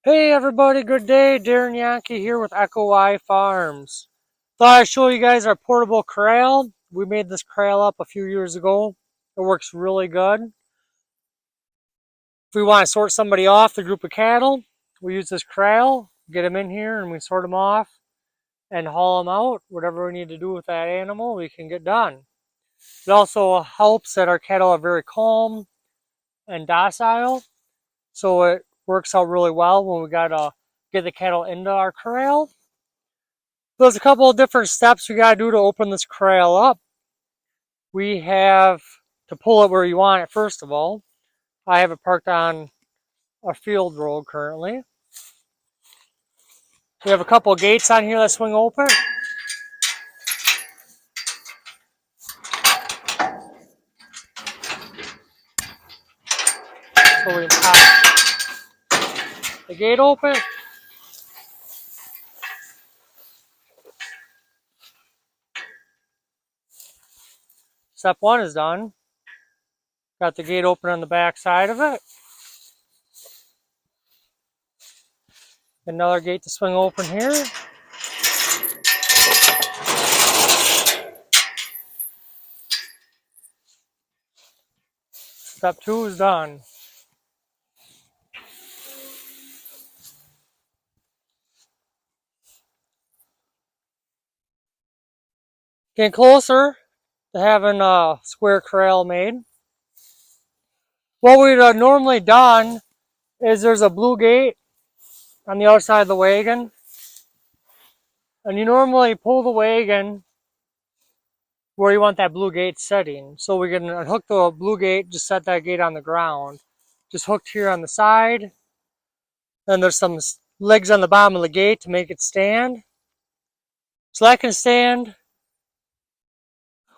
Hey everybody, good day. Darren Yankee here with Echo Y Farms. Thought I'd show you guys our portable corral. We made this corral up a few years ago. It works really good. If we want to sort somebody off the group of cattle, we use this corral, get them in here and we sort them off and haul them out. Whatever we need to do with that animal, we can get done. It also helps that our cattle are very calm and docile, so it works out really well when we gotta get the cattle into our corral. There's a couple of different steps we gotta do to open this corral up. We have to pull it where you want it first of all. I have it parked on a field road currently. We have a couple of gates on here that swing open. So we can pop the gate open. Step one is done. Got the gate open on the back side of it. Another gate to swing open here. Step two is done. Getting closer to having a square corral made. What we'd normally done is there's a blue gate on the other side of the wagon, and you normally pull the wagon where you want that blue gate setting. So we can unhook the blue gate, just set that gate on the ground. Just hooked here on the side. Then there's some legs on the bottom of the gate to make it stand. So that can stand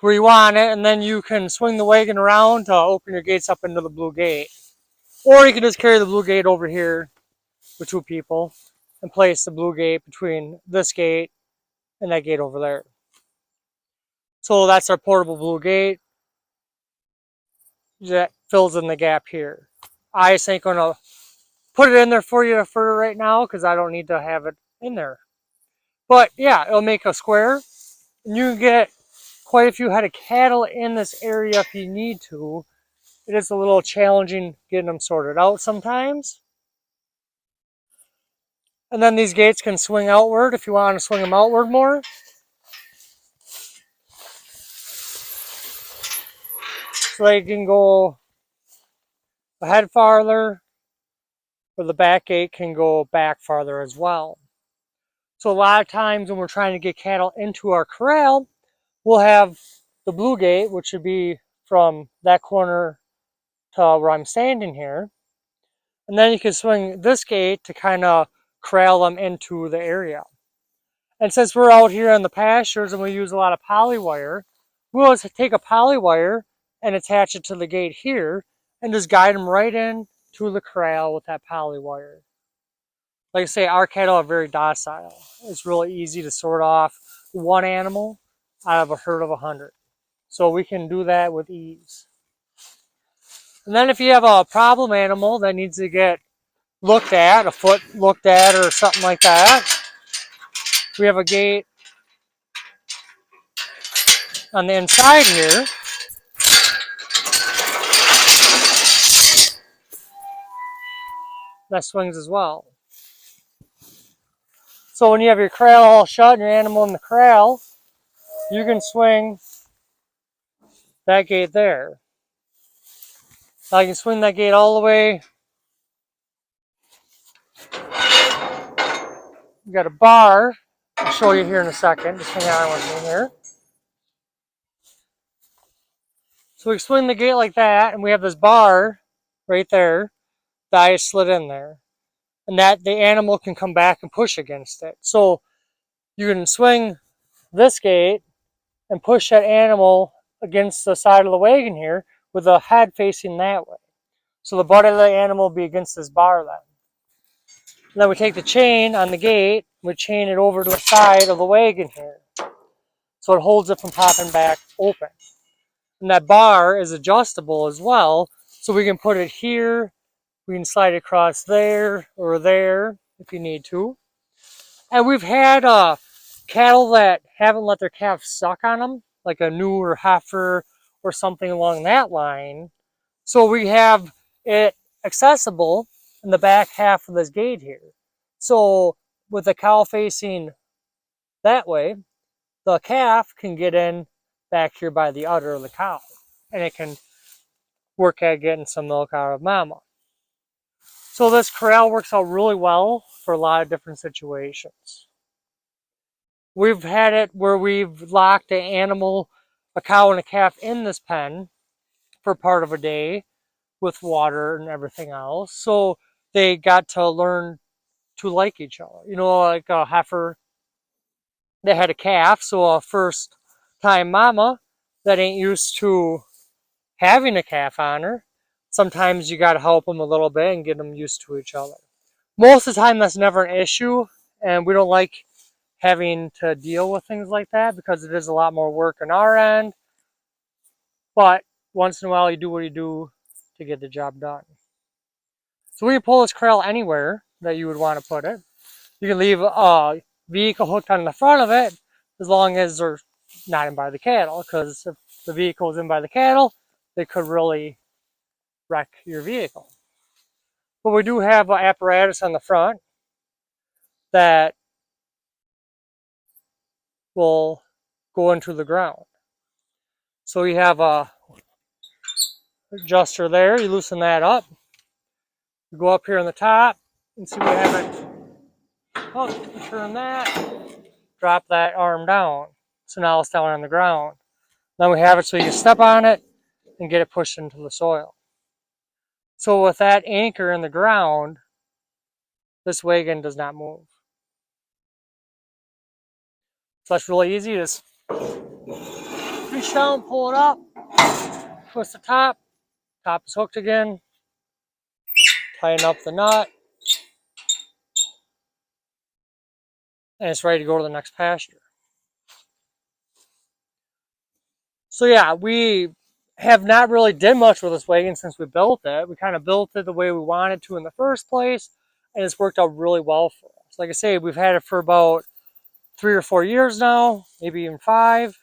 where you want it, and then you can swing the wagon around to open your gates up into the blue gate. Or you can just carry the blue gate over here with two people and place the blue gate between this gate and that gate over there. So that's our portable blue gate that fills in the gap here. I just ain't gonna put it in there for you for right now because I don't need to have it in there. But yeah, it'll make a square, and you can get quite a few head of cattle in this area if you need to. It is a little challenging getting them sorted out sometimes. And then these gates can swing outward if you want to swing them outward more. So they can go ahead farther, or the back gate can go back farther as well. So a lot of times when we're trying to get cattle into our corral, we'll have the blue gate, which would be from that corner to where I'm standing here. And then you can swing this gate to kind of corral them into the area. And since we're out here in the pastures and we use a lot of poly wire, we'll just take a poly wire and attach it to the gate here and just guide them right in to the corral with that poly wire. Like I say, our cattle are very docile. It's really easy to sort off one animal out of a herd of 100. So we can do that with ease. And then if you have a problem animal that needs to get looked at, a foot looked at or something like that, we have a gate on the inside here that swings as well. So when you have your corral all shut and your animal in the corral, you can swing that gate there. Now you can swing that gate all the way. You got a bar. I'll show you here in a second. Just hang on with me here. So we swing the gate like that, and we have this bar right there that I slid in there. And that the animal can come back and push against it. So you can swing this gate and push that animal against the side of the wagon here with the head facing that way. So the butt of the animal will be against this bar then. And then we take the chain on the gate, we chain it over to the side of the wagon here. So it holds it from popping back open. And that bar is adjustable as well, so we can put it here We can slide across there or there if you need to. And we've had cattle that haven't let their calves suck on them, like a newer heifer or something along that line. So we have it accessible in the back half of this gate here. So with the cow facing that way, the calf can get in back here by the udder of the cow, and it can work at getting some milk out of mama. So this corral works out really well for a lot of different situations. We've had it where we've locked an animal, a cow and a calf in this pen for part of a day with water and everything else. So they got to learn to like each other. You know, like a heifer that had a calf, so a first time mama that ain't used to having a calf on her, sometimes you got to help them a little bit and get them used to each other. Most of the time, that's never an issue, and we don't like having to deal with things like that because it is a lot more work on our end. But once in a while, you do what you do to get the job done. So we can pull this corral anywhere that you would want to put it. You can leave a vehicle hooked on the front of it as long as they're not in by the cattle, because if the vehicle is in by the cattle, they could really wreck your vehicle. But we do have an apparatus on the front that will go into the ground. So you have a adjuster there, you loosen that up, you go up here on the top and see we have it hooked, turn that, drop that arm down. So now it's down on the ground. Then we have it so you can step on it and get it pushed into the soil. So with that anchor in the ground, this wagon does not move. So that's really easy. Just reach down, pull it up, twist the top, top is hooked again, tighten up the nut, and it's ready to go to the next pasture. So yeah, we have not really did much with this wagon since we built it. We kind of built it the way we wanted to in the first place, and it's worked out really well for us. Like I say, we've had it for about 3 or 4 years now, maybe even 5,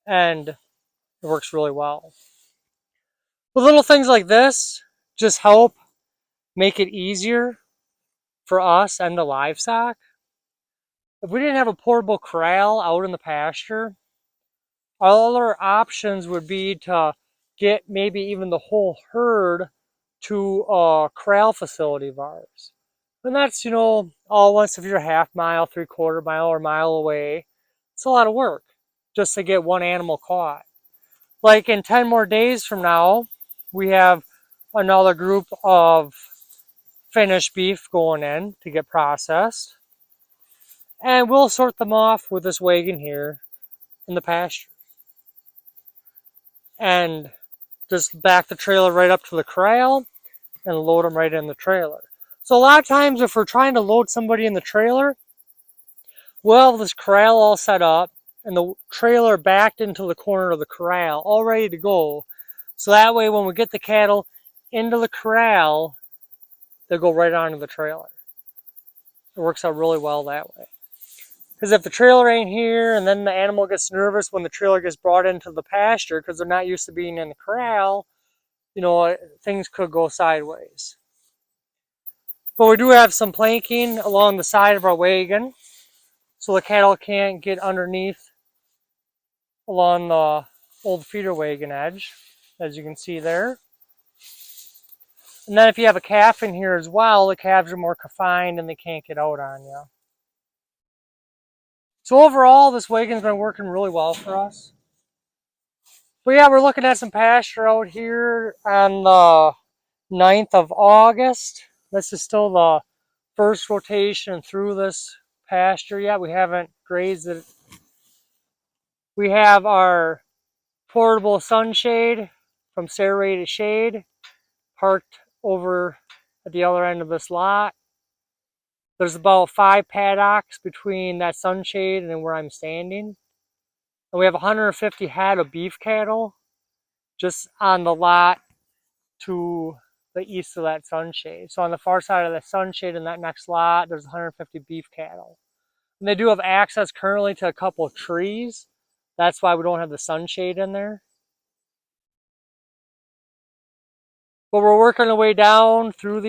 and it works really well. But little things like this just help make it easier for us and the livestock. If we didn't have a portable corral out in the pasture, our other options would be to get maybe even the whole herd to a corral facility of ours. And that's, you know, all once if you're a half mile, 3/4 mile, or mile away. It's a lot of work just to get one animal caught. Like in 10 more days from now, we have another group of finished beef going in to get processed. And we'll sort them off with this wagon here in the pasture. And just back the trailer right up to the corral and load them right in the trailer. So a lot of times if we're trying to load somebody in the trailer, we'll have this corral all set up and the trailer backed into the corner of the corral, all ready to go. So that way when we get the cattle into the corral, they'll go right onto the trailer. It works out really well that way. Because if the trailer ain't here and then the animal gets nervous when the trailer gets brought into the pasture because they're not used to being in the corral, you know, things could go sideways. But we do have some planking along the side of our wagon so the cattle can't get underneath along the old feeder wagon edge, as you can see there. And then if you have a calf in here as well, the calves are more confined and they can't get out on you. So overall, this wagon's been working really well for us. But yeah, we're looking at some pasture out here on the 9th of August. This is still the first rotation through this pasture yet. We haven't grazed it. We have our portable sunshade from Serrated Shade parked over at the other end of this lot. There's about 5 paddocks between that sunshade and where I'm standing. And we have 150 head of beef cattle just on the lot to the east of that sunshade. So on the far side of the sunshade in that next lot, there's 150 beef cattle. And they do have access currently to a couple of trees. That's why we don't have the sunshade in there. But we're working our way down through